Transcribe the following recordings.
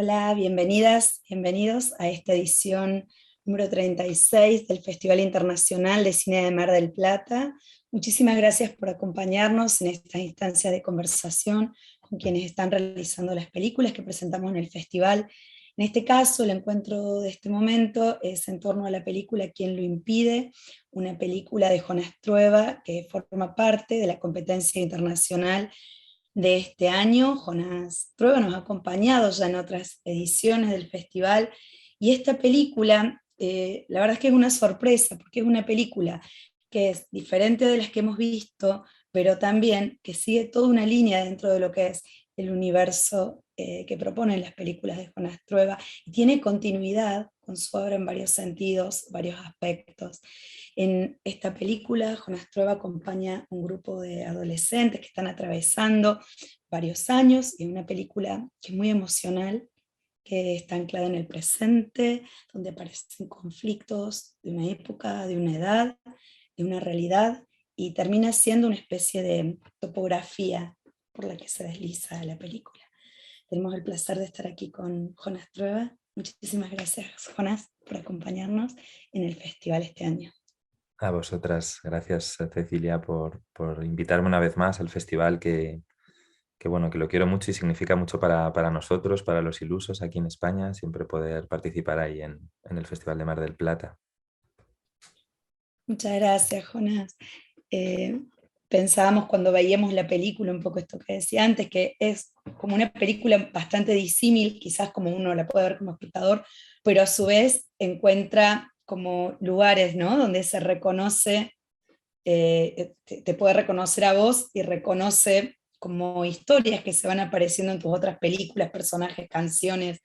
Hola, bienvenidas, bienvenidos a esta edición número 36 del Festival Internacional de Cine de Mar del Plata. Muchísimas gracias por acompañarnos en esta instancia de conversación con quienes están realizando las películas que presentamos en el festival. En este caso, el encuentro de este momento es en torno a la película ¿Quién lo impide?, una película de Jonas Trueba que forma parte de la competencia internacional de este año. Jonás Trueba nos ha acompañado ya en otras ediciones del festival, y esta película, la verdad es que es una sorpresa, porque es una película que es diferente de las que hemos visto, pero también que sigue toda una línea dentro de lo que es el universo que proponen las películas de Jonás Trueba, y tiene continuidad con su obra en varios sentidos, varios aspectos. En esta película, Jonás Trueba acompaña a un grupo de adolescentes que están atravesando varios años, y una película que es muy emocional, que está anclada en el presente, donde aparecen conflictos de una época, de una edad, de una realidad, y termina siendo una especie de topografía por la que se desliza la película. Tenemos el placer de estar aquí con Jonás Trueba. Muchísimas gracias, Jonás, por acompañarnos en el festival este año. A vosotras, gracias Cecilia por invitarme una vez más al festival bueno, que lo quiero mucho y significa mucho para nosotros, para los ilusos aquí en España, siempre poder participar ahí en el Festival de Mar del Plata. Muchas gracias, Jonás. Eh, Pensábamos cuando veíamos la película, un poco esto que decía antes, que es como una película bastante disímil, quizás como uno la puede ver como espectador, pero a su vez encuentra como lugares, ¿no?, donde se reconoce, te puede reconocer a vos y reconoce como historias que se van apareciendo en tus otras películas, personajes, canciones.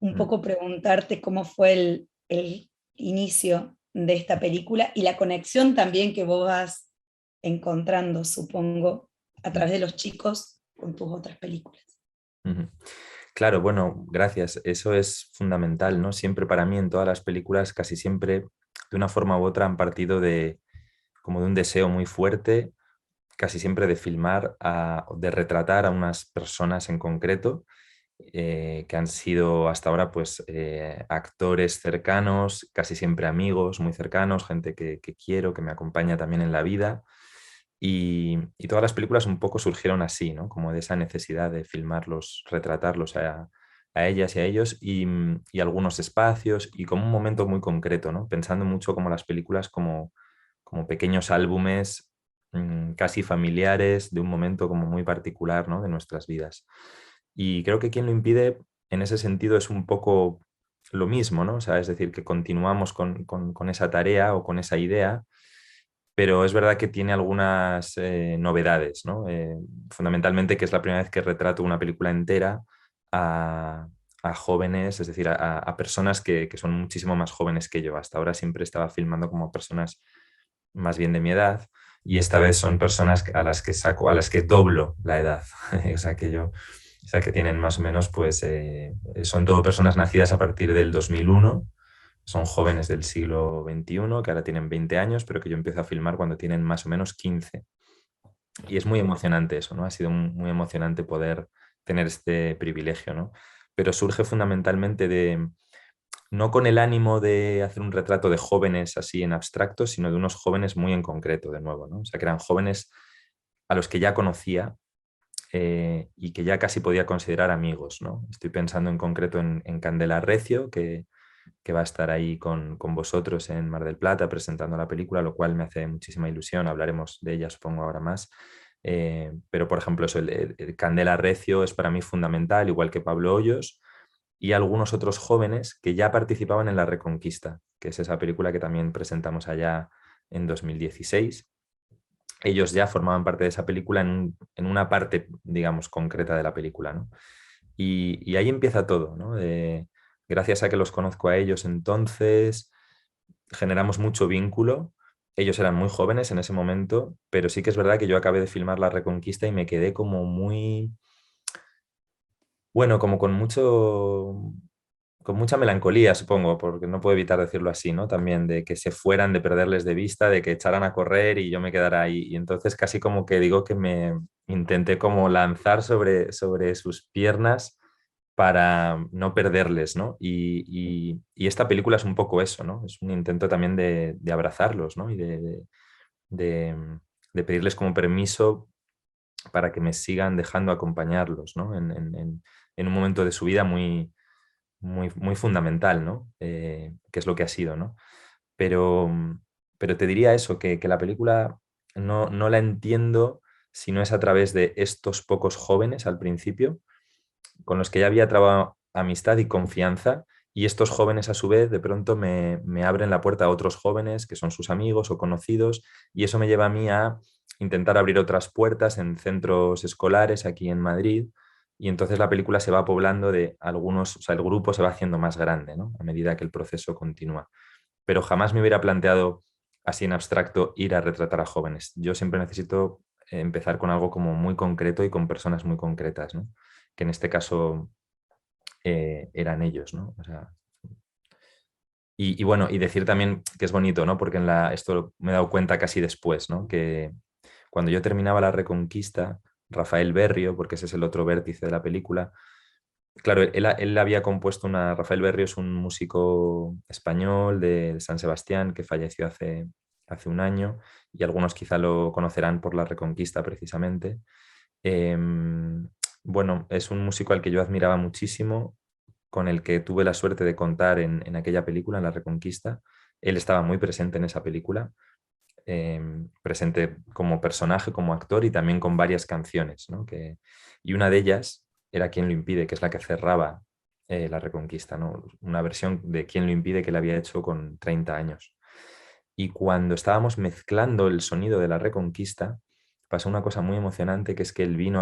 Un Mm. poco preguntarte cómo fue el inicio de esta película y la conexión también que vos vas encontrando, supongo, a través de los chicos con tus otras películas. Ujú. Claro, bueno, gracias. Eso es fundamental, ¿no? Siempre para mí en todas las películas, casi siempre, de una forma u otra, han partido como de un deseo muy fuerte, casi siempre de filmar, de retratar a unas personas en concreto que han sido hasta ahora pues actores cercanos, casi siempre amigos muy cercanos, gente que quiero, que me acompaña también en la vida. Y todas las películas un poco surgieron así, ¿no? Como de esa necesidad de filmarlos, retratarlos a ellas y a ellos y algunos espacios y como un momento muy concreto, ¿no? Pensando mucho como las películas como pequeños álbumes casi familiares de un momento como muy particular, ¿no?, de nuestras vidas. Y creo que quien lo impide en ese sentido es un poco lo mismo, ¿no? O sea, es decir, que continuamos con esa tarea o con esa idea, pero es verdad que tiene algunas novedades, ¿no? Fundamentalmente que es la primera vez que retrato una película entera a, a jóvenes, es decir, a personas que son muchísimo más jóvenes que yo. Hasta ahora siempre estaba filmando como personas más bien de mi edad, y esta vez son personas a las que saco, a las que doblo la edad. O sea, o sea, que tienen más o menos, pues, son todo personas nacidas a partir del 2001, son jóvenes del siglo XXI, que ahora tienen 20 años, pero que yo empiezo a filmar cuando tienen más o menos 15. Y es muy emocionante eso, ¿no? Ha sido muy emocionante poder tener este privilegio, ¿no? Pero surge fundamentalmente no con el ánimo de hacer un retrato de jóvenes así en abstracto, sino de unos jóvenes muy en concreto, de nuevo, ¿no? O sea, que eran jóvenes a los que ya conocía y que ya casi podía considerar amigos, ¿no? Estoy pensando en concreto en Candela Recio, que va a estar ahí con vosotros en Mar del Plata presentando la película, lo cual me hace muchísima ilusión. Hablaremos de ella, supongo, ahora más. Pero, por ejemplo, eso, el Candela Recio es para mí fundamental, igual que Pablo Hoyos y algunos otros jóvenes que ya participaban en La Reconquista, que es esa película que también presentamos allá en 2016. Ellos ya formaban parte de esa película en una parte, digamos, concreta de la película, ¿no? Y ahí empieza todo, ¿no? Gracias a que los conozco a ellos entonces, generamos mucho vínculo. Ellos eran muy jóvenes en ese momento, pero sí que es verdad que yo acabé de filmar La Reconquista y me quedé como muy, bueno, como con mucha melancolía, supongo, porque no puedo evitar decirlo así, ¿no? También de que se fueran, de perderles de vista, de que echaran a correr y yo me quedara ahí. Y entonces casi como que digo que me intenté como lanzar sobre sus piernas para no perderles, ¿no? Y esta película es un poco eso, ¿no? Es un intento también de abrazarlos, ¿no? Y de- de pedirles como permiso para que me sigan dejando acompañarlos, ¿no? En un momento de su vida muy fundamental, ¿no? Que es lo que ha sido, ¿no? Pero, pero te diría eso, que la película no la entiendo si no es a través de estos pocos jóvenes al principio, con los que ya había trabado amistad y confianza, y estos jóvenes a su vez de pronto me abren la puerta a otros jóvenes que son sus amigos o conocidos, y eso me lleva a mí a intentar abrir otras puertas en centros escolares aquí en Madrid, y entonces la película se va poblando de algunos, o sea, el grupo se va haciendo más grande, ¿no? A medida que el proceso continúa. Pero jamás me hubiera planteado así en abstracto ir a retratar a jóvenes. Yo siempre necesito empezar con algo como muy concreto y con personas muy concretas, ¿no? Que en este caso eran ellos, ¿no? O sea, y bueno, y decir también que es bonito, ¿no? Porque esto me he dado cuenta casi después, ¿no? Que cuando yo terminaba la Reconquista, Rafael Berrio, porque ese es el otro vértice de la película, claro, él había compuesto una. Rafael Berrio es un músico español de San Sebastián que falleció hace un año, y algunos quizá lo conocerán por la Reconquista precisamente. Bueno, es un músico al que yo admiraba muchísimo, con el que tuve la suerte de contar en aquella película, en La Reconquista. Él estaba muy presente en esa película, presente como personaje, como actor, y también con varias canciones, ¿no? Y una de ellas era Quién lo impide, que es la que cerraba La Reconquista, ¿no? Una versión de Quién lo impide que él había hecho con 30 años. Y cuando estábamos mezclando el sonido de La Reconquista, pasó una cosa muy emocionante, que es que él vino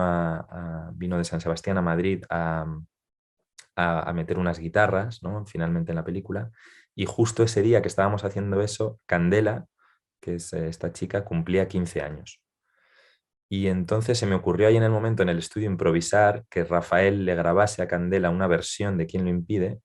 de San Sebastián a Madrid a meter unas guitarras, ¿no? Finalmente en la película. Y justo ese día que estábamos haciendo eso, Candela, que es esta chica, cumplía 15 años. Y entonces se me ocurrió ahí en el momento en el estudio improvisar que Rafael le grabase a Candela una versión de Quién lo impide,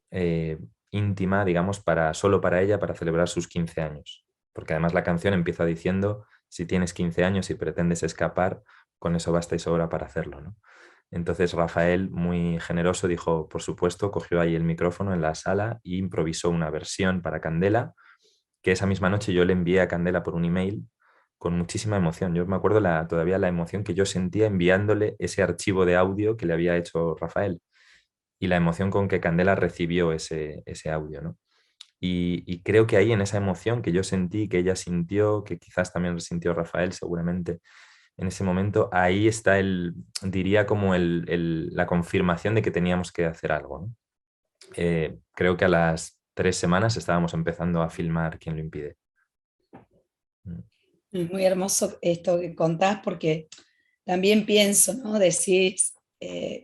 eh, íntima, digamos, solo para ella, para celebrar sus 15 años. Porque además la canción empieza diciendo: si tienes 15 años y pretendes escapar, con eso basta y sobra para hacerlo, ¿no? Entonces Rafael, muy generoso, dijo, por supuesto, cogió ahí el micrófono en la sala e improvisó una versión para Candela, que esa misma noche yo le envié a Candela por un email con muchísima emoción. Yo me acuerdo todavía la emoción que yo sentía enviándole ese archivo de audio que le había hecho Rafael, y la emoción con que Candela recibió ese audio, ¿no? Y creo que ahí en esa emoción que yo sentí, que ella sintió, que quizás también resintió Rafael seguramente, en ese momento, ahí está diría como la confirmación de que teníamos que hacer algo, ¿no? Creo que a las 3 semanas estábamos empezando a filmar Quién lo impide. Mm. Es muy hermoso esto que contás porque también pienso, ¿no? Decís,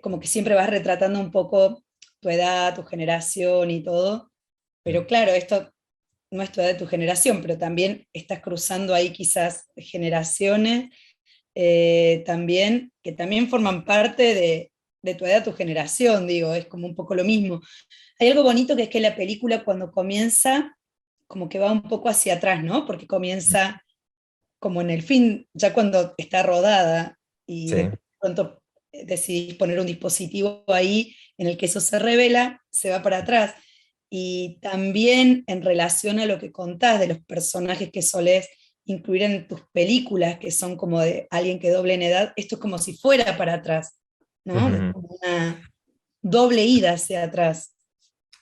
como que siempre vas retratando un poco tu edad, tu generación y todo, pero Mm. claro, esto no es tu edad de tu generación, pero también estás cruzando ahí quizás generaciones también, que también forman parte de tu edad, tu generación, digo, es como un poco lo mismo. Hay algo bonito que es que la película cuando comienza, como que va un poco hacia atrás, ¿no? Porque comienza como en el fin, ya cuando está rodada y Sí. de pronto decidís poner un dispositivo ahí en el que eso se revela, se va para atrás. Y también en relación a lo que contás de los personajes que solés incluir en tus películas, que son como de alguien que doble en edad, esto es como si fuera para atrás, ¿no? Es como una doble ida hacia atrás.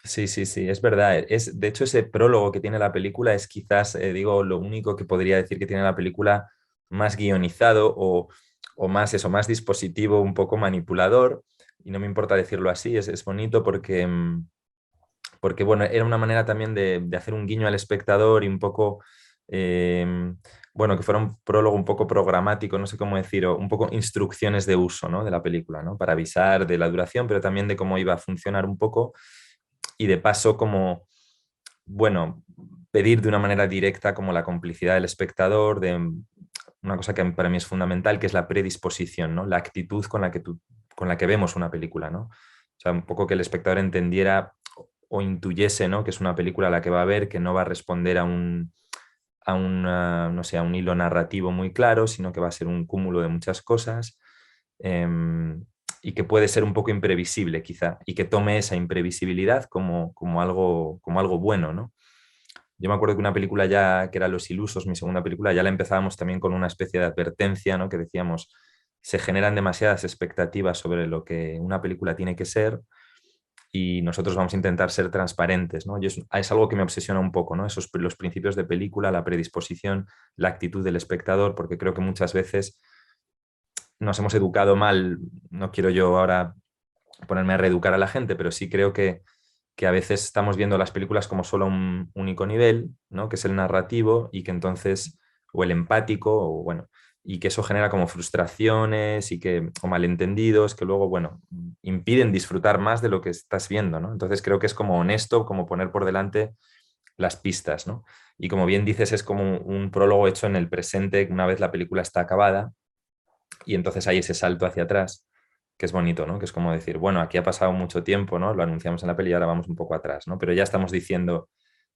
Sí, sí, sí, es verdad. De hecho, ese prólogo que tiene la película es quizás, digo, lo único que podría decir que tiene la película más guionizado o más eso, más dispositivo, un poco manipulador. Y no me importa decirlo así, es bonito porque, porque, bueno, era una manera también de hacer un guiño al espectador y un poco, bueno, que fuera un prólogo un poco programático, no sé cómo decir, o un poco instrucciones de uso, ¿no? De la película, ¿no? Para avisar de la duración, pero también de cómo iba a funcionar un poco, y de paso como, bueno, pedir de una manera directa como la complicidad del espectador, de una cosa que para mí es fundamental, que es la predisposición, ¿no? La actitud con la que vemos una película, ¿no? O sea, un poco que el espectador entendiera o intuyese, ¿no? Que es una película a la que va a ver, que no va a responder no sé, a un hilo narrativo muy claro, sino que va a ser un cúmulo de muchas cosas. y que puede ser un poco imprevisible quizá, y que tome esa imprevisibilidad como algo bueno, ¿no? Yo me acuerdo que una película ya, que era Los Ilusos, mi segunda película, ya la empezábamos también con una especie de advertencia, ¿no? Que decíamos, se generan demasiadas expectativas sobre lo que una película tiene que ser y nosotros vamos a intentar ser transparentes, ¿no? Es algo que me obsesiona un poco, ¿no? Los principios de película, la predisposición, la actitud del espectador, porque creo que muchas veces nos hemos educado mal, no quiero yo ahora ponerme a reeducar a la gente, pero sí creo que a veces estamos viendo las películas como solo un único nivel, ¿no? Que es el narrativo y que entonces, o el empático, o bueno, y que eso genera como frustraciones o malentendidos que luego, bueno, impiden disfrutar más de lo que estás viendo, ¿no? Entonces creo que es como honesto, como poner por delante las pistas, ¿no? Y como bien dices, es como un prólogo hecho en el presente, una vez la película está acabada, y entonces hay ese salto hacia atrás, que es bonito, ¿no? Que es como decir, bueno, aquí ha pasado mucho tiempo, ¿no? Lo anunciamos en la peli y ahora vamos un poco atrás, ¿no? Pero ya estamos diciendo,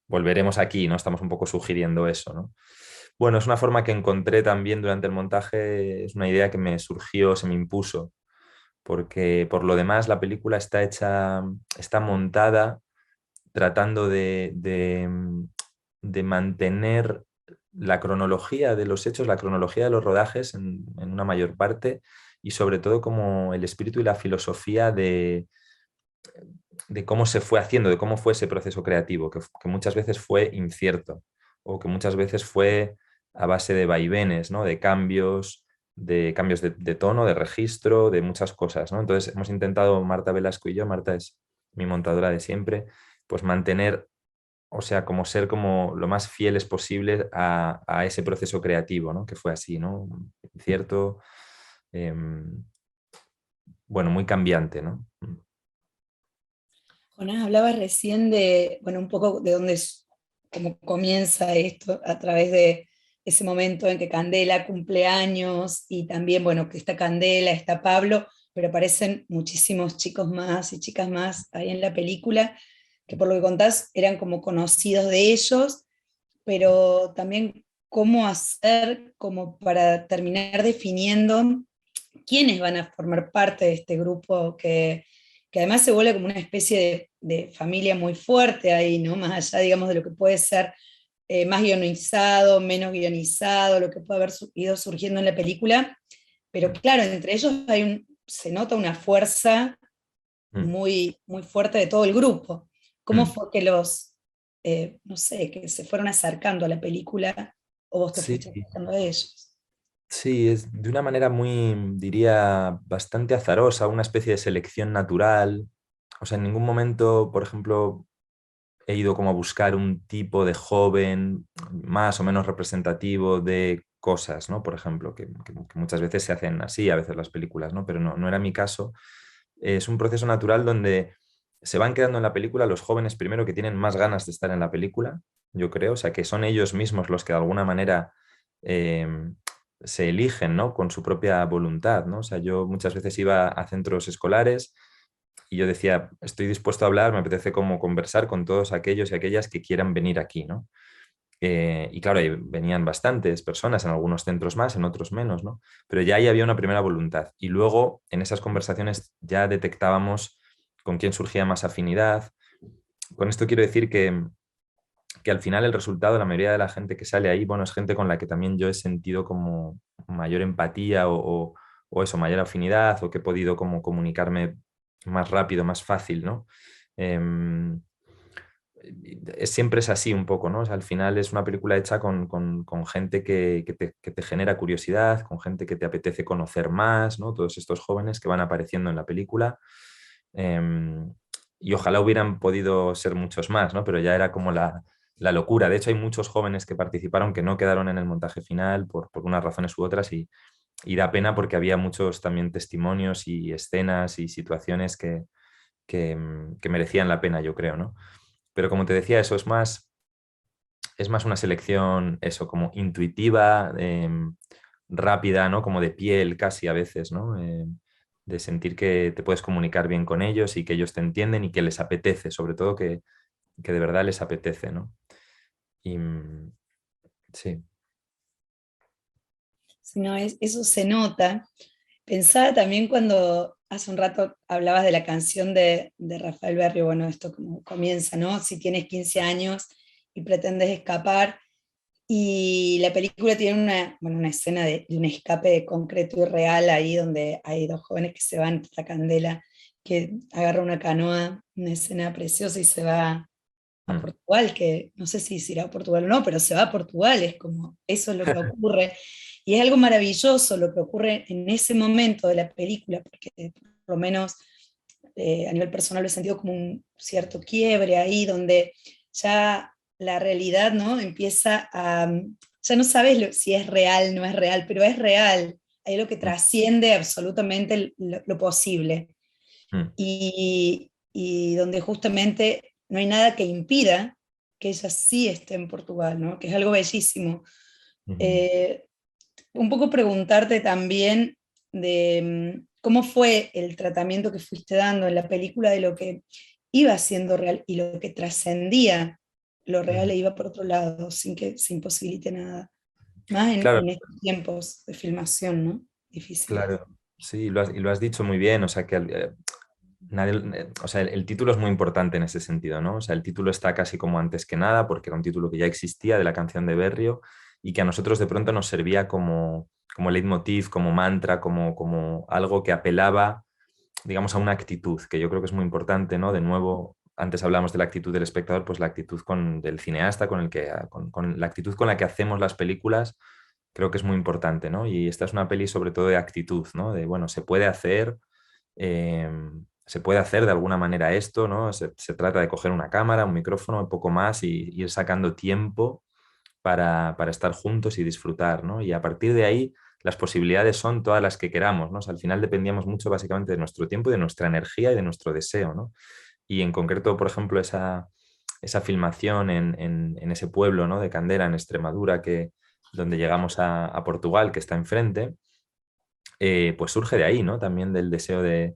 volveremos aquí, ¿no? Estamos un poco sugiriendo eso, ¿no? Bueno, es una forma que encontré también durante el montaje, es una idea que me surgió, se me impuso, porque por lo demás la película está hecha, está montada tratando de mantener la cronología de los hechos, la cronología de los rodajes en una mayor parte y sobre todo como el espíritu y la filosofía de cómo se fue haciendo, de cómo fue ese proceso creativo, que muchas veces fue incierto o que muchas veces fue a base de vaivenes, ¿no? De cambios de tono, de registro, de muchas cosas, ¿no? Entonces hemos intentado, Marta Velasco y yo, Marta es mi montadora de siempre, pues mantener, o sea, como ser como lo más fieles posible a ese proceso creativo, ¿no? Que fue así, ¿no? Cierto, bueno, muy cambiante, ¿no? Jonás, hablaba recién de, bueno, un poco de dónde cómo comienza esto a través de ese momento en que Candela cumple años y también, bueno, que está Candela, está Pablo, pero aparecen muchísimos chicos más y chicas más ahí en la película, que por lo que contás eran como conocidos de ellos, pero también cómo hacer como para terminar definiendo quiénes van a formar parte de este grupo que además se vuelve como una especie de familia muy fuerte ahí, ¿no? Más allá, digamos, de lo que puede ser más guionizado, menos guionizado, lo que puede haber ido surgiendo en la película, pero Mm, claro, entre ellos se nota una fuerza mm, muy, muy fuerte de todo el grupo. ¿Cómo mm. fue que no sé, que se fueron acercando a la película o vos te Sí, fuiste acercando a ellos? sí, es de una manera muy, diría, bastante azarosa, una especie de selección natural. O sea, en ningún momento, por ejemplo, he ido como a buscar un tipo de joven más o menos representativo de cosas, ¿no? Por ejemplo, que muchas veces se hacen así, a veces las películas, ¿no? Pero no era mi caso. Es un proceso natural donde se van quedando en la película los jóvenes primero que tienen más ganas de estar en la película, yo creo, o sea, que son ellos mismos los que de alguna manera eh, se eligen, ¿no? Con su propia voluntad, ¿no? O sea, yo muchas veces iba a centros escolares y yo decía, estoy dispuesto a hablar, me apetece como conversar con todos aquellos y aquellas que quieran venir aquí, ¿no? Y claro, ahí venían bastantes personas, en algunos centros más, en otros menos, ¿no? Pero ya ahí había una primera voluntad. Y luego en esas conversaciones ya detectábamos con quién surgía más afinidad. Con esto quiero decir que al final el resultado, la mayoría de la gente que sale ahí, bueno, es gente con la que también yo he sentido como mayor empatía o eso, mayor afinidad, o que he podido como comunicarme más rápido, más fácil, ¿no? Em, Siempre es así un poco, ¿no? O sea, al final es una película hecha con gente que te genera curiosidad, con gente que te apetece conocer más, ¿no? Todos estos jóvenes que van apareciendo en la película. Em, y ojalá hubieran podido ser muchos más, ¿no? Pero ya era como la locura. De hecho, hay muchos jóvenes que participaron que no quedaron en el montaje final por unas razones u otras y da pena porque había muchos también testimonios y escenas y situaciones que merecían la pena, yo creo, ¿no? Pero como te decía, eso es más una selección, eso, como intuitiva, rápida, ¿no? Como de piel casi a veces, ¿no? De sentir que te puedes comunicar bien con ellos y que ellos te entienden y que les apetece, sobre todo que de verdad les apetece, ¿no? Y sí. Si no, eso se nota. Pensaba también cuando hace un rato hablabas de la canción de Rafael Berrio, bueno, esto como comienza, ¿no? Si tienes 15 años y pretendes escapar, y la película tiene una escena de un escape de concreto y real ahí donde hay dos jóvenes que se van, la Candela, que agarra una canoa, una escena preciosa y se va a Mm, Portugal, que no sé si irá a Portugal o no, pero se va a Portugal, es como, eso es lo que ocurre. Y es algo maravilloso lo que ocurre en ese momento de la película, porque por lo menos a nivel personal lo he sentido como un cierto quiebre ahí, donde ya la realidad, ¿no? Empieza a, ya no sabes si es real, no es real, pero es real. Hay algo que mm, trasciende absolutamente lo posible. mm, Y donde justamente no hay nada que impida que ella sí esté en Portugal, ¿no? Que es algo bellísimo. mm. Eh, un poco preguntarte también de cómo fue el tratamiento que fuiste dando en la película de lo que iba siendo real y lo que trascendía lo real Ujú. e iba por otro lado, sin que se imposibilite nada. Más Claro, en estos tiempos de filmación, ¿no? Difíciles. claro, sí, y lo has dicho muy bien, o sea que o sea, el título es muy importante en ese sentido, ¿no? O sea, el título está casi como antes que nada, porque era un título que ya existía de la canción de Berrio y que a nosotros de pronto nos servía como leitmotiv, como mantra, como algo que apelaba, digamos, a una actitud, que yo creo que es muy importante, ¿no? De nuevo, antes hablamos de la actitud del espectador, pues la actitud del cineasta, con la actitud con la que hacemos las películas, creo que es muy importante, ¿no? Y esta es una peli sobre todo de actitud, ¿no? De, bueno, eh, se puede hacer de alguna manera esto, ¿no? Se trata de coger una cámara, un micrófono, un poco más y ir sacando tiempo para estar juntos y disfrutar, ¿no? Y a partir de ahí las posibilidades son todas las que queramos, ¿no? O sea, al final dependíamos mucho básicamente de nuestro tiempo, de nuestra energía y de nuestro deseo, ¿no? Y en concreto, por ejemplo, esa filmación en ese pueblo, ¿no? De Candela, en Extremadura, donde llegamos a Portugal, que está enfrente, pues surge de ahí, ¿no? También del deseo de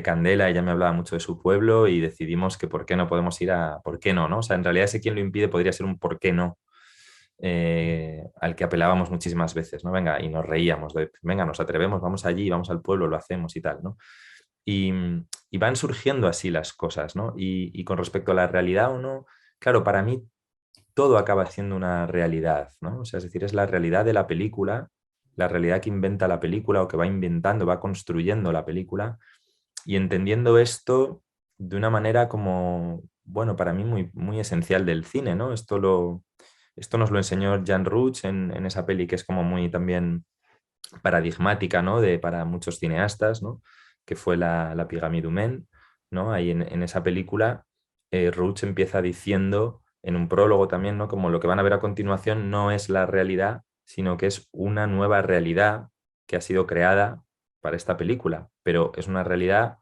Candela, ella me hablaba mucho de su pueblo y decidimos que por qué no podemos ir a, por qué no, ¿no? O sea, en realidad ese quien lo impide podría ser un por qué no, al que apelábamos muchísimas veces, ¿no? Venga, y nos reíamos, venga, nos atrevemos, vamos allí, vamos al pueblo, lo hacemos y tal, ¿no? Y, y van surgiendo así las cosas, ¿no? Y con respecto a la realidad o no, claro, para mí todo acaba siendo una realidad, ¿no? O sea, es decir, es la realidad de la película, la realidad que inventa la película o que va inventando, va construyendo la película y entendiendo esto de una manera como, bueno, para mí muy, muy esencial del cine, ¿no? Esto nos lo enseñó Jean Rouch en esa peli que es como muy también paradigmática, ¿no? Para muchos cineastas, ¿no? Que fue la Pyramide Humaine, ¿no? Ahí en esa película, Rouch empieza diciendo en un prólogo también, ¿no? Como lo que van a ver a continuación no es la realidad, sino que es una nueva realidad que ha sido creada para esta película, pero es una realidad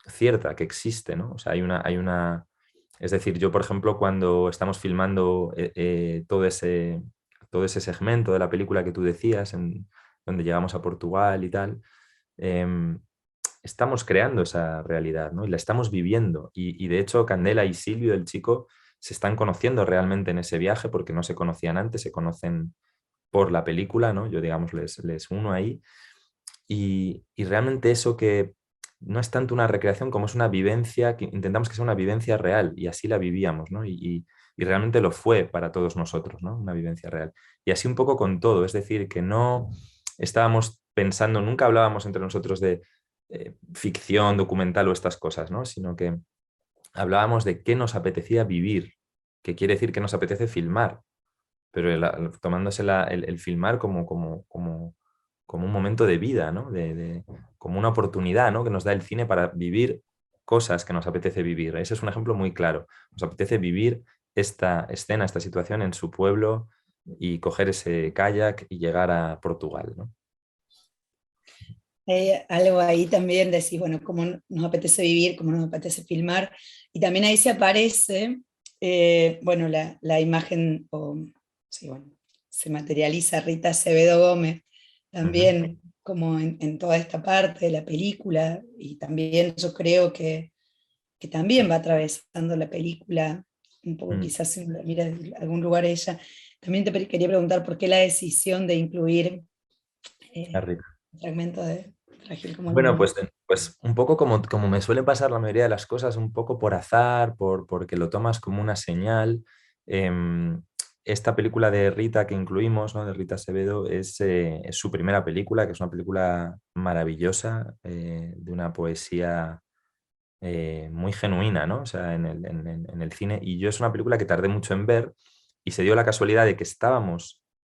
cierta, que existe, ¿no? O sea, es decir, yo, por ejemplo, cuando estamos filmando todo ese segmento de la película que tú decías, donde llegamos a Portugal y tal, em, estamos creando esa realidad, ¿no? Y la estamos viviendo. Y de hecho, Candela y Silvio, el chico, se están conociendo realmente en ese viaje porque no se conocían antes, se conocen por la película, ¿no? Yo, digamos, les uno ahí. Y realmente eso que no es tanto una recreación como es una vivencia, que intentamos que sea una vivencia real y así la vivíamos, ¿no? Y realmente lo fue para todos nosotros, ¿no? Una vivencia real. Y así un poco con todo, es decir, que no estábamos pensando, nunca hablábamos entre nosotros de ficción, documental o estas cosas, ¿no? Sino que hablábamos de qué nos apetecía vivir, que quiere decir que nos apetece filmar, pero tomándose el filmar como un momento de vida, ¿no? Como una oportunidad, ¿no? Que nos da el cine para vivir cosas que nos apetece vivir. Ese es un ejemplo muy claro. Nos apetece vivir esta escena, esta situación en su pueblo y coger ese kayak y llegar a Portugal, ¿no? Algo ahí también decís, bueno, cómo nos apetece vivir, cómo nos apetece filmar, y también ahí se aparece, bueno, la imagen, sí, bueno, se materializa Rita Acevedo Gómez, Ujú, también como en toda esta parte de la película, y también yo creo que también va atravesando la película, un poco mm. quizás si uno la mira desde algún lugar ella. También te quería preguntar por qué la decisión de incluir Arriba. un fragmento de Frágil como el Bueno, mundo. pues Pues un poco como me suele pasar la mayoría de las cosas, un poco por azar, porque lo tomas como una señal. Em, Esta película de Rita que incluimos, ¿no? De Rita Acevedo, es su primera película, que es una película maravillosa, de una poesía muy genuina, ¿no? O sea, en el cine. Y yo es una película que tardé mucho en ver y se dio la casualidad de que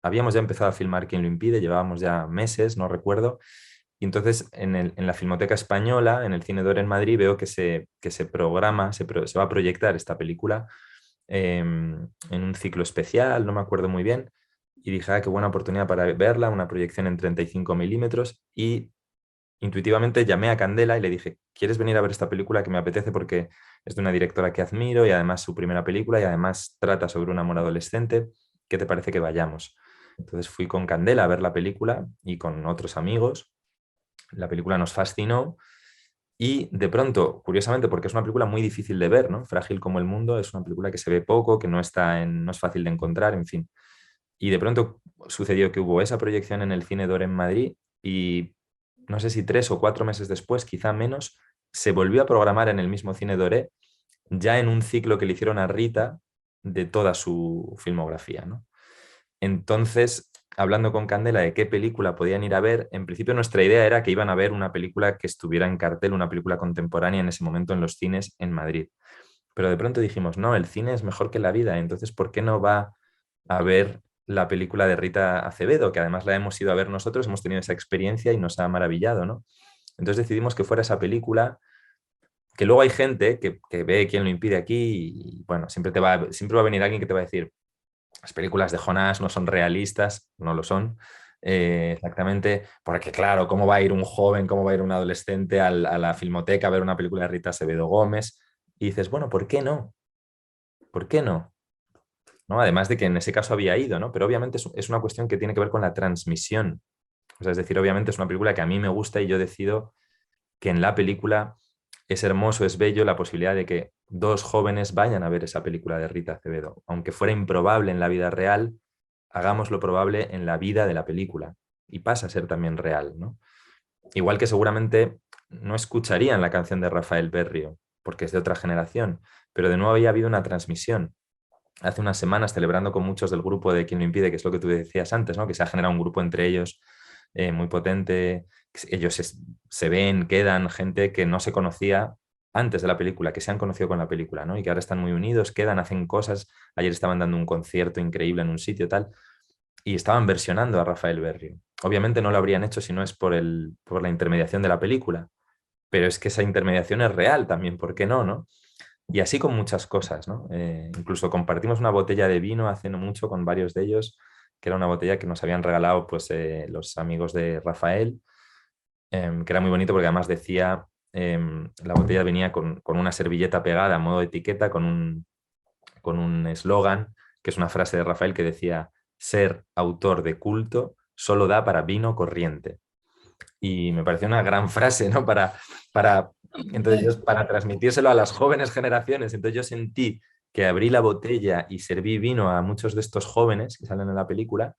habíamos ya empezado a filmar Quién lo impide, llevábamos ya meses, no recuerdo, y entonces en la Filmoteca Española, en el Cine d'Or en Madrid, veo que se programa, se va a proyectar esta película en un ciclo especial, no me acuerdo muy bien, y dije, qué buena oportunidad para verla, una proyección en 35 milímetros, y intuitivamente llamé a Candela y le dije, ¿quieres venir a ver esta película que me apetece porque es de una directora que admiro y además su primera película y además trata sobre un amor adolescente? ¿Qué te parece que vayamos? Entonces fui con Candela a ver la película y con otros amigos. La película nos fascinó y de pronto, curiosamente, porque es una película muy difícil de ver, ¿no? Frágil como el mundo, es una película que se ve poco, que no es fácil de encontrar, en fin. Y de pronto sucedió que hubo esa proyección en el Cine d'Or en Madrid y no sé si 3 o 4 meses después, quizá menos, se volvió a programar en el mismo Cine d'Or, ya en un ciclo que le hicieron a Rita de toda su filmografía, ¿no? Entonces, hablando con Candela de qué película podían ir a ver, en principio nuestra idea era que iban a ver una película que estuviera en cartel, una película contemporánea en ese momento en los cines en Madrid. Pero de pronto dijimos, no, el cine es mejor que la vida, entonces, ¿por qué no va a ver la película de Rita Acevedo, que además la hemos ido a ver nosotros, hemos tenido esa experiencia y nos ha maravillado, ¿no? Entonces decidimos que fuera esa película, que luego hay gente que ve quién lo impide aquí y, bueno, siempre va a venir alguien que te va a decir, las películas de Jonás no son realistas, no lo son. Exactamente, porque claro, ¿cómo va a ir un joven, cómo va a ir un adolescente a la filmoteca a ver una película de Rita Acevedo Gómez? Y dices, bueno, ¿por qué no? ¿Por qué no? ¿No? Además de que en ese caso había ido, ¿no? Pero obviamente es una cuestión que tiene que ver con la transmisión. O sea, es decir, obviamente es una película que a mí me gusta y yo decido que en la película es hermoso, es bello la posibilidad de que dos jóvenes vayan a ver esa película de Rita Acevedo. Aunque fuera improbable en la vida real, hagamos lo probable en la vida de la película. Y pasa a ser también real, ¿no? Igual que seguramente no escucharían la canción de Rafael Berrio, porque es de otra generación, pero de nuevo había habido una transmisión hace unas semanas celebrando con muchos del grupo de Quien lo impide, que es lo que tú decías antes, ¿no? Que se ha generado un grupo entre ellos muy potente, que ellos se ven, quedan, gente que no se conocía antes de la película, que se han conocido con la película, ¿no? Y que ahora están muy unidos, quedan, hacen cosas. Ayer estaban dando un concierto increíble en un sitio tal, y estaban versionando a Rafael Berrio. Obviamente no lo habrían hecho si no es por la intermediación de la película, pero es que esa intermediación es real también, ¿por qué no, no? Y así con muchas cosas, ¿no? Incluso compartimos una botella de vino hace no mucho con varios de ellos, que era una botella que nos habían regalado pues, los amigos de Rafael, que era muy bonito porque además decía, la botella venía con una servilleta pegada a modo de etiqueta, con un eslogan, que es una frase de Rafael que decía, ser autor de culto solo da para vino corriente. Y me pareció una gran frase, ¿no? Para transmitírselo a las jóvenes generaciones. Entonces yo sentí que abrí la botella y serví vino a muchos de estos jóvenes que salen en la película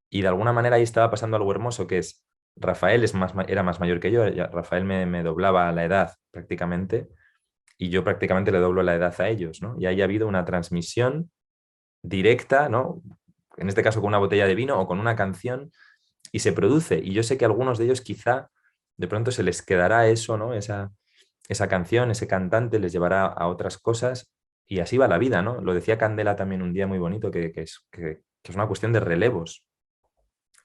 y de alguna manera ahí estaba pasando algo hermoso, que es, Rafael era más mayor que yo, Rafael me doblaba la edad prácticamente y yo prácticamente le doblo la edad a ellos, ¿no? Y ahí ha habido una transmisión directa, ¿no? En este caso con una botella de vino o con una canción y se produce. Y yo sé que a algunos de ellos quizá de pronto se les quedará eso, ¿no? Esa canción, ese cantante les llevará a otras cosas y así va la vida, ¿no? Lo decía Candela también un día muy bonito, que es una cuestión de relevos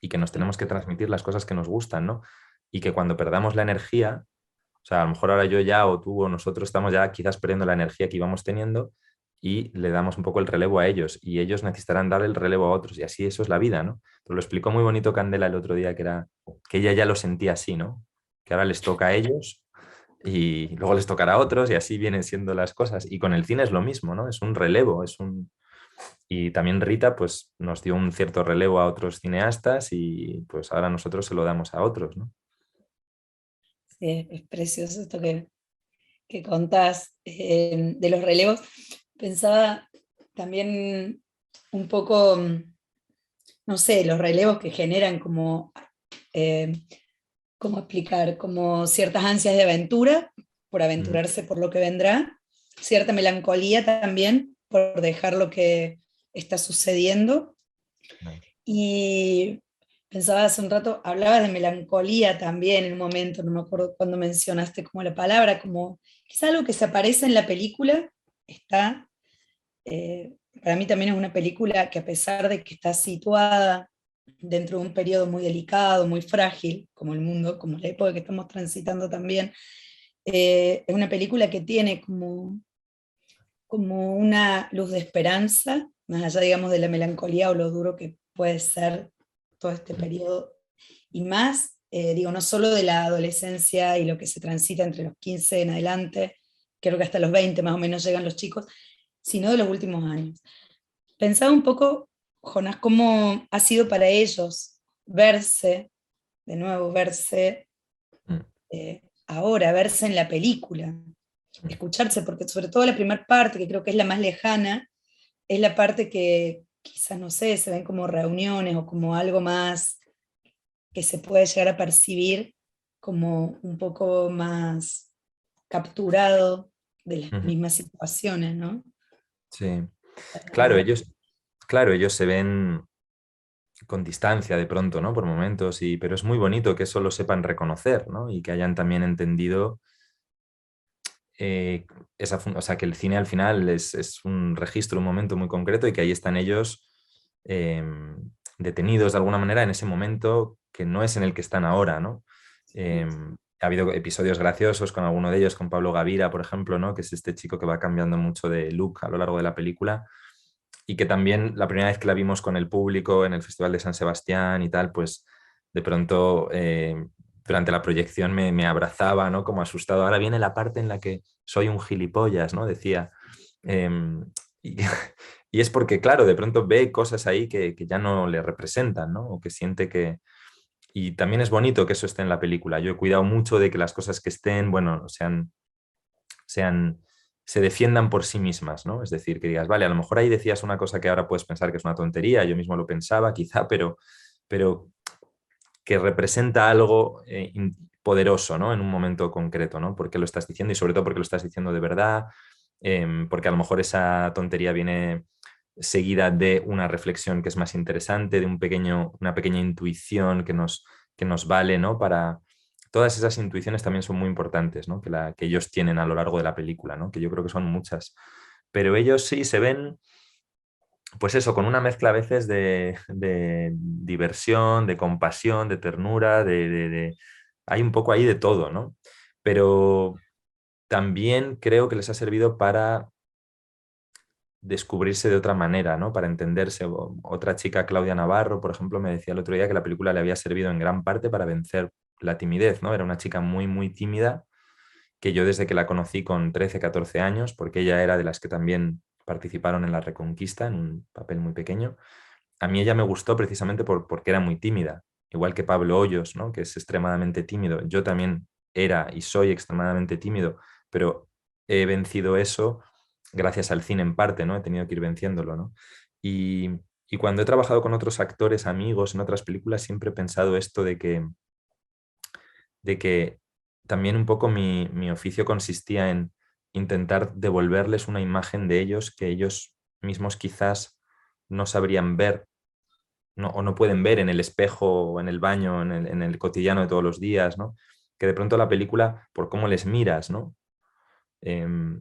y que nos tenemos que transmitir las cosas que nos gustan, ¿no? Y que cuando perdamos la energía, o sea, a lo mejor ahora yo ya o tú o nosotros estamos ya quizás perdiendo la energía que íbamos teniendo y le damos un poco el relevo a ellos y ellos necesitarán dar el relevo a otros y así eso es la vida, ¿no? Pero lo explicó muy bonito Candela el otro día que ella ya lo sentía así, ¿no? Que ahora les toca a ellos y luego les tocará a otros y así vienen siendo las cosas. Y con el cine es lo mismo, ¿no? Es un relevo, Y también Rita pues nos dio un cierto relevo a otros cineastas y pues ahora nosotros se lo damos a otros, ¿no? Sí, es precioso esto que contás de los relevos. Pensaba también un poco, no sé, los relevos que generan como, eh, ¿cómo explicar? Como ciertas ansias de aventura, por Mm, aventurarse por lo que vendrá, cierta melancolía también, por dejar lo que está sucediendo. no, Y pensaba hace un rato, hablabas de melancolía también en un momento, no me acuerdo cuando mencionaste como la palabra, como quizá algo que se aparece en la película, está, para mí también es una película que a pesar de que está situada dentro de un periodo muy delicado, muy frágil, como el mundo, como la época que estamos transitando también, es una película que tiene como una luz de esperanza, más allá, digamos, de la melancolía o lo duro que puede ser todo este mm, periodo, y más, digo, no solo de la adolescencia y lo que se transita entre los 15 en adelante, creo que hasta los 20 más o menos llegan los chicos, sino de los últimos años. Pensaba un poco, Jonás, cómo ha sido para ellos verse, de nuevo, verse mm, ahora, verse en la película, mm, escucharse, porque sobre todo la primera parte, que creo que es la más lejana, es la parte que quizás, no sé, se ven como reuniones o como algo más que se puede llegar a percibir como un poco más capturado de las ujú. mismas situaciones, ¿no? Sí, claro, Como, ellos se ven con distancia de pronto, ¿no? Por momentos, pero es muy bonito que eso lo sepan reconocer, ¿no? Y que hayan también entendido eh, o sea, que el cine al final es un registro, un momento muy concreto y que ahí están ellos eh, detenidos de alguna manera en ese momento que no es en el que están ahora, ¿no? Eh, ha habido episodios graciosos con alguno de ellos, con Pablo Gavira, por ejemplo, ¿no? Que es este chico que va cambiando mucho de look a lo largo de la película y que también la primera vez que la vimos con el público en el Festival de San Sebastián y tal, pues de pronto durante la proyección me abrazaba, ¿no? Como asustado. Ahora viene la parte en la que soy un gilipollas, ¿no? Decía. Y, y es porque, claro, de pronto ve cosas ahí que ya no le representan, ¿no? O que siente que... Y también es bonito que eso esté en la película. Yo he cuidado mucho de que las cosas que estén, bueno, sean, se defiendan por sí mismas, ¿no? Es decir, que digas, vale, a lo mejor ahí decías una cosa que ahora puedes pensar que es una tontería, yo mismo lo pensaba quizá, pero que representa algo poderoso, ¿no? En un momento concreto, ¿no? Porque lo estás diciendo y sobre todo porque lo estás diciendo de verdad, porque a lo mejor esa tontería viene seguida de una reflexión que es más interesante, de una pequeña intuición que nos vale, ¿no? Para... Todas esas intuiciones también son muy importantes, ¿no? Que ellos tienen a lo largo de la película, ¿no? Que yo creo que son muchas. Pero ellos sí se ven pues eso, con una mezcla a veces de diversión, de compasión, de ternura, hay un poco ahí de todo, ¿no? Pero también creo que les ha servido para descubrirse de otra manera, ¿no? Para entenderse. Otra chica, Claudia Navarro, por ejemplo, me decía el otro día que la película le había servido en gran parte para vencer la timidez, ¿no? Era una chica muy, muy tímida que yo desde que la conocí con 13 14 años, porque ella era de las que también participaron en la Reconquista, en un papel muy pequeño, a mí ella me gustó precisamente porque era muy tímida, igual que Pablo Hoyos, ¿no? Que es extremadamente tímido. Yo también era y soy extremadamente tímido, pero he vencido eso gracias al cine en parte, ¿no? He tenido que ir venciéndolo, ¿no? Y, y cuando he trabajado con otros actores, amigos en otras películas, siempre he pensado esto de que también un poco mi oficio consistía en intentar devolverles una imagen de ellos que ellos mismos quizás no sabrían ver o no pueden ver en el espejo o en el baño, en el cotidiano de todos los días, ¿no? Que de pronto la película, por cómo les miras, ¿no?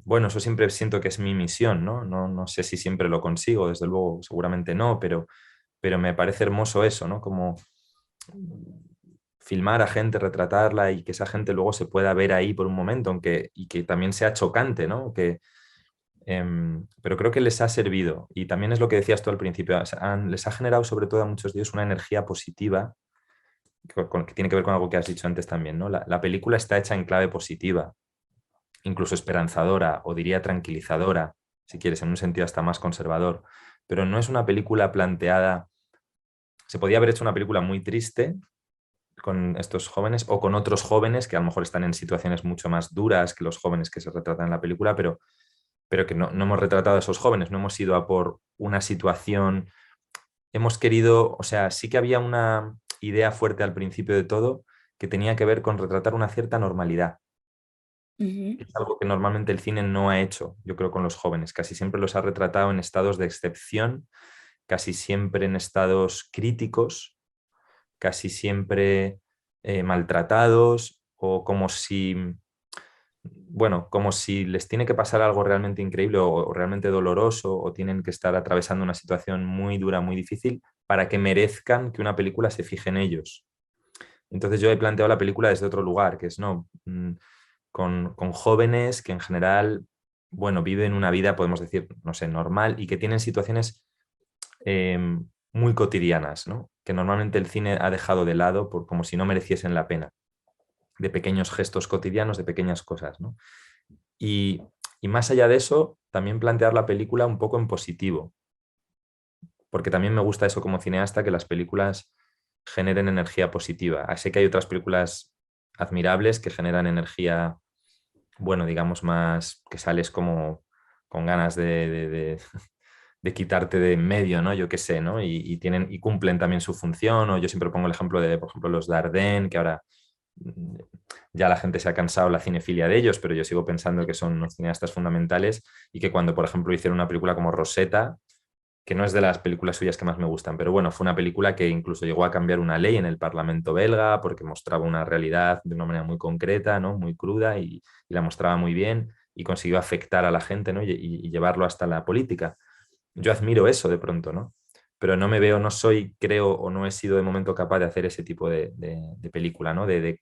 Bueno, eso siempre siento que es mi misión, ¿no? No sé si siempre lo consigo, desde luego, seguramente no, pero me parece hermoso eso, ¿no? Como filmar a gente, retratarla y que esa gente luego se pueda ver ahí por un momento, y que también sea chocante, ¿no? Pero creo que les ha servido y también es lo que decías tú al principio, les ha generado sobre todo a muchos de ellos una energía positiva que tiene que ver con algo que has dicho antes también, ¿no? La película está hecha en clave positiva, incluso esperanzadora o diría tranquilizadora, si quieres, en un sentido hasta más conservador, pero no es una película planteada, se podía haber hecho una película muy triste con estos jóvenes o con otros jóvenes que a lo mejor están en situaciones mucho más duras que los jóvenes que se retratan en la película, pero que no hemos retratado a esos jóvenes, no hemos ido a por una situación, hemos querido, o sea, sí que había una idea fuerte al principio de todo, que tenía que ver con retratar una cierta normalidad. Ujú. Es algo que normalmente el cine no ha hecho, yo creo, con los jóvenes. Casi siempre los ha retratado en estados de excepción, casi siempre en estados críticos, casi siempre maltratados o como si, bueno, como si les tiene que pasar algo realmente increíble o realmente doloroso o tienen que estar atravesando una situación muy dura, muy difícil para que merezcan que una película se fije en ellos. Entonces yo he planteado la película desde otro lugar, que es no, con jóvenes que en general, bueno, viven una vida, podemos decir, no sé, normal y que tienen situaciones eh, muy cotidianas, ¿no? Que normalmente el cine ha dejado de lado por, como si no mereciesen la pena, de pequeños gestos cotidianos, de pequeñas cosas, ¿no? Y, y más allá de eso, también plantear la película un poco en positivo, porque también me gusta eso como cineasta, que las películas generen energía positiva. Sé que hay otras películas admirables que generan energía, bueno, digamos más, que sales como con ganas de quitarte de en medio, ¿no? Yo qué sé, ¿no? Y tienen, y cumplen también su función, o yo siempre pongo el ejemplo de, por ejemplo, los Dardenne, que ahora mm, ya la gente se ha cansado la cinefilia de ellos, pero yo sigo pensando que son unos cineastas fundamentales y que cuando, por ejemplo, hicieron una película como Rosetta, que no es de las películas suyas que más me gustan, pero bueno, fue una película que incluso llegó a cambiar una ley en el Parlamento belga porque mostraba una realidad de una manera muy concreta, ¿no? Muy cruda y la mostraba muy bien y consiguió afectar a la gente, ¿no? Y llevarlo hasta la política. Yo admiro eso de pronto, ¿no? Pero no me veo, no soy, creo, o no he sido de momento capaz de hacer ese tipo de película, ¿no? De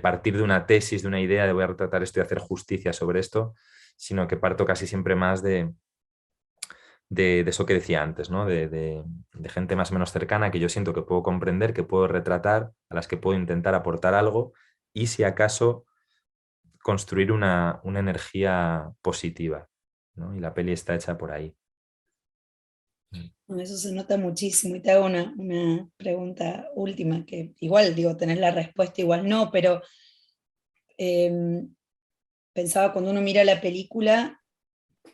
partir de una tesis, de una idea, de voy a retratar esto y hacer justicia sobre esto, sino que parto casi siempre más de eso que decía antes, ¿no? De gente más o menos cercana que yo siento que puedo comprender, que puedo retratar, a las que puedo intentar aportar algo y si acaso construir una energía positiva, ¿no? Y la peli está hecha por ahí. Mm. Bueno, eso se nota muchísimo y te hago una pregunta última, que igual digo, tenés la respuesta, igual no, pero eh, pensaba cuando uno mira la película,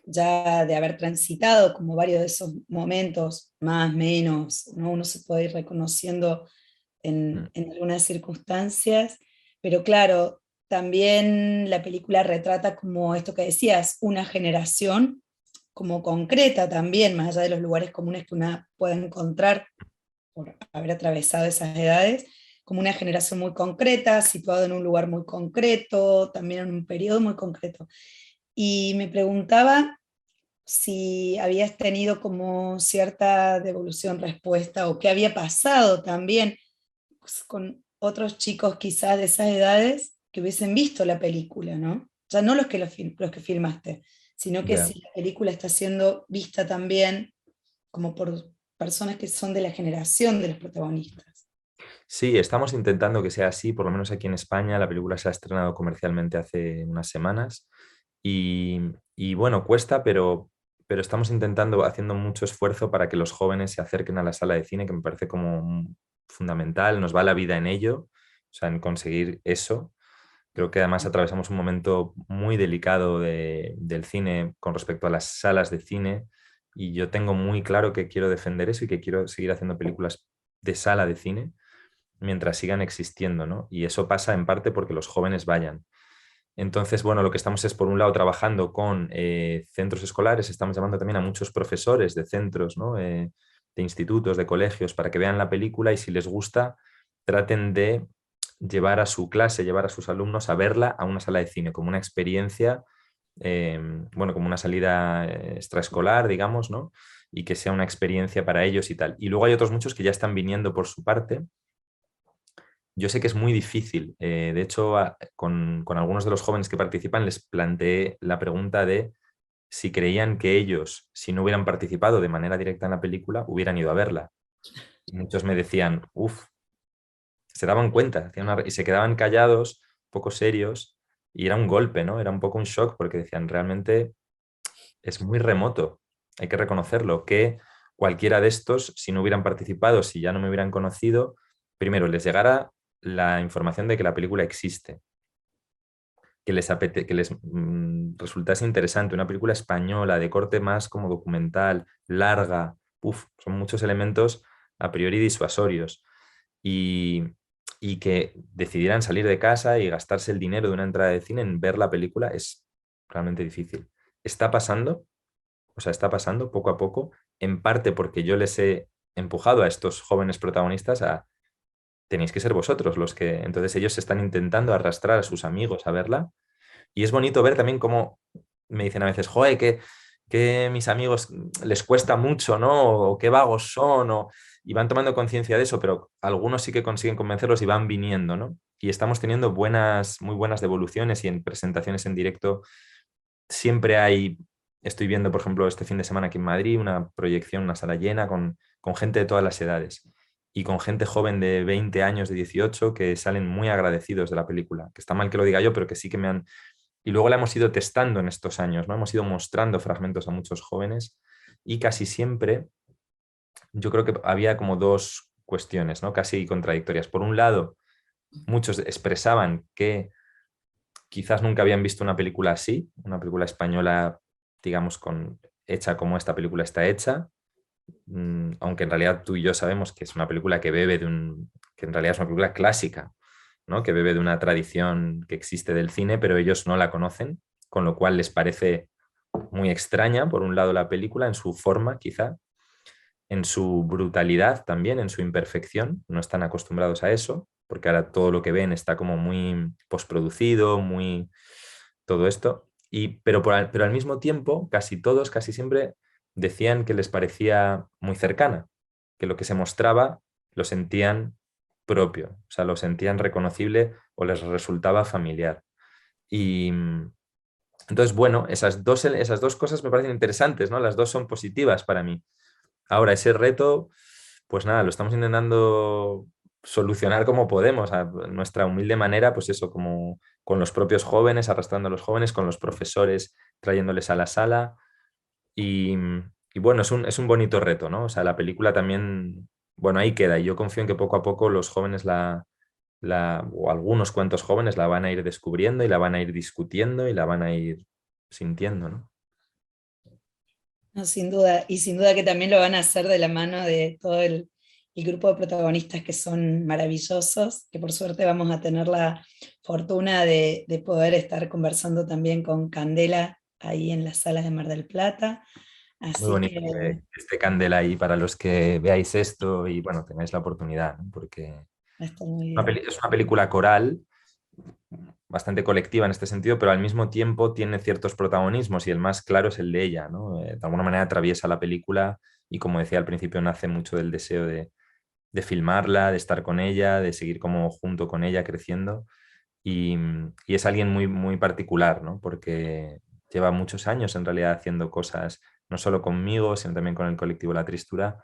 ya de haber transitado como varios de esos momentos, más, menos, ¿no? Uno se puede ir reconociendo Mm. en algunas circunstancias, pero claro, también la película retrata como esto que decías, una generación como concreta también, más allá de los lugares comunes que una puede encontrar por haber atravesado esas edades, como una generación muy concreta, situada en un lugar muy concreto, también en un periodo muy concreto. Y me preguntaba si habías tenido como cierta devolución, respuesta, o qué había pasado también pues, con otros chicos quizás de esas edades que hubiesen visto la película, ¿no? Ya no los que filmaste, sino que Ya. si la película está siendo vista también como por personas que son de la generación de los protagonistas. Sí, estamos intentando que sea así, por lo menos aquí en España. La película se ha estrenado comercialmente hace unas semanas y bueno, cuesta, pero estamos intentando, haciendo mucho esfuerzo para que los jóvenes se acerquen a la sala de cine, que me parece como fundamental. Nos va la vida en ello, o sea, en conseguir eso. Creo que además atravesamos un momento muy delicado del cine con respecto a las salas de cine y yo tengo muy claro que quiero defender eso y que quiero seguir haciendo películas de sala de cine mientras sigan existiendo, ¿no? Y eso pasa en parte porque los jóvenes vayan. Entonces, bueno, lo que estamos es, por un lado, trabajando con centros escolares, estamos llamando también a muchos profesores de centros, ¿no? De institutos, de colegios, para que vean la película y si les gusta, traten de llevar a su clase, llevar a sus alumnos a verla a una sala de cine, como una experiencia, bueno, como una salida extraescolar, digamos, ¿no? Y que sea una experiencia para ellos y tal. Y luego hay otros muchos que ya están viniendo por su parte. Yo sé que es muy difícil. De hecho, con algunos de los jóvenes que participan les planteé la pregunta de si creían que ellos, si no hubieran participado de manera directa en la película, hubieran ido a verla. Y muchos me decían, uff, se daban cuenta y se quedaban callados, poco serios, y era un golpe, ¿no? Era un poco un shock porque decían, realmente es muy remoto, hay que reconocerlo, que cualquiera de estos, si no hubieran participado, si ya no me hubieran conocido, primero les llegara la información de que la película existe, que les resultase interesante, una película española de corte más como documental, larga, son muchos elementos a priori disuasorios. Y, y que decidieran salir de casa y gastarse el dinero de una entrada de cine en ver la película es realmente difícil. Está pasando, o sea, está pasando poco a poco, en parte porque yo les he empujado a estos jóvenes protagonistas a tenéis que ser vosotros los que... Entonces ellos están intentando arrastrar a sus amigos a verla y es bonito ver también cómo me dicen a veces, joder, que mis amigos les cuesta mucho, ¿no? O qué vagos son, y van tomando conciencia de eso, pero algunos sí que consiguen convencerlos y van viniendo, ¿no? Y estamos teniendo muy buenas devoluciones y en presentaciones en directo siempre hay, estoy viendo, por ejemplo, este fin de semana aquí en Madrid, una proyección, una sala llena con gente de todas las edades y con gente joven de 20 años, de 18, que salen muy agradecidos de la película. Que está mal que lo diga yo, pero que sí que me han... Y luego la hemos ido testando en estos años, ¿no? Hemos ido mostrando fragmentos a muchos jóvenes y casi siempre yo creo que había como dos cuestiones, ¿no? Casi contradictorias. Por un lado, muchos expresaban que quizás nunca habían visto una película así, una película española, digamos, hecha como esta película está hecha, aunque en realidad tú y yo sabemos que es una película que bebe que en realidad es una película clásica, ¿no? Que bebe de una tradición que existe del cine, pero ellos no la conocen, con lo cual les parece muy extraña, por un lado, la película, en su forma, quizá, en su brutalidad también, en su imperfección, no están acostumbrados a eso, porque ahora todo lo que ven está como muy postproducido, muy todo esto, pero al mismo tiempo, casi todos, casi siempre decían que les parecía muy cercana, que lo que se mostraba lo sentían propio, o sea, lo sentían reconocible o les resultaba familiar. Y entonces, bueno, esas dos cosas me parecen interesantes, ¿no? Las dos son positivas para mí. Ahora, ese reto, pues nada, lo estamos intentando solucionar como podemos, a nuestra humilde manera, pues eso, como con los propios jóvenes, arrastrando a los jóvenes, con los profesores, trayéndoles a la sala. Y, y bueno, es un bonito reto, ¿no? O sea, la película también, bueno, ahí queda. Y yo confío en que poco a poco los jóvenes o algunos cuantos jóvenes la van a ir descubriendo y la van a ir discutiendo y la van a ir sintiendo, ¿no? No, sin duda, y sin duda que también lo van a hacer de la mano de todo el grupo de protagonistas que son maravillosos, que por suerte vamos a tener la fortuna de poder estar conversando también con Candela ahí en las salas de Mar del Plata. Muy Así bonito que que esté Candela ahí para los que veáis esto y bueno, tengáis la oportunidad, ¿no? Porque está muy bien. es una película coral, bastante colectiva en este sentido, pero al mismo tiempo tiene ciertos protagonismos y el más claro es el de ella, ¿no? De alguna manera atraviesa la película y como decía al principio nace mucho del deseo de filmarla, de estar con ella, de seguir como junto con ella creciendo y es alguien muy, muy particular, ¿no? Porque lleva muchos años en realidad haciendo cosas no solo conmigo, sino también con el colectivo La Tristura,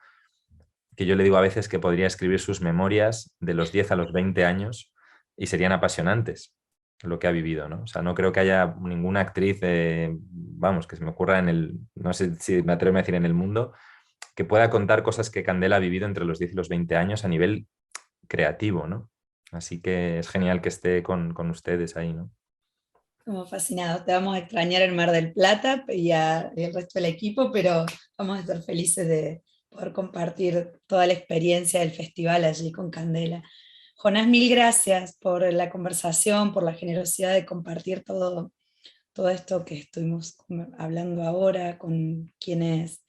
que yo le digo a veces que podría escribir sus memorias de los 10 a los 20 años y serían apasionantes lo que ha vivido, ¿no? O sea, no creo que haya ninguna actriz, vamos, que se me ocurra no sé si me atrevo a decir en el mundo, que pueda contar cosas que Candela ha vivido entre los 10 y los 20 años a nivel creativo, ¿no? Así que es genial que esté con ustedes ahí, ¿no? Como fascinados. Te vamos a extrañar en Mar del Plata y el resto del equipo, pero vamos a estar felices de poder compartir toda la experiencia del festival allí con Candela. Jonás, mil gracias por la conversación, por la generosidad de compartir todo esto que estuvimos hablando ahora con quienes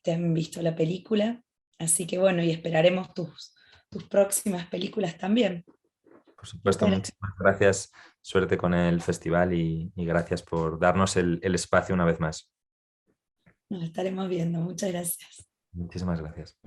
han visto la película. Así que bueno, y esperaremos tus próximas películas también. Por supuesto, Muchas gracias. muchísimas gracias. Suerte con el festival y gracias por darnos el espacio una vez más. Nos estaremos viendo. Muchas gracias. Muchísimas gracias.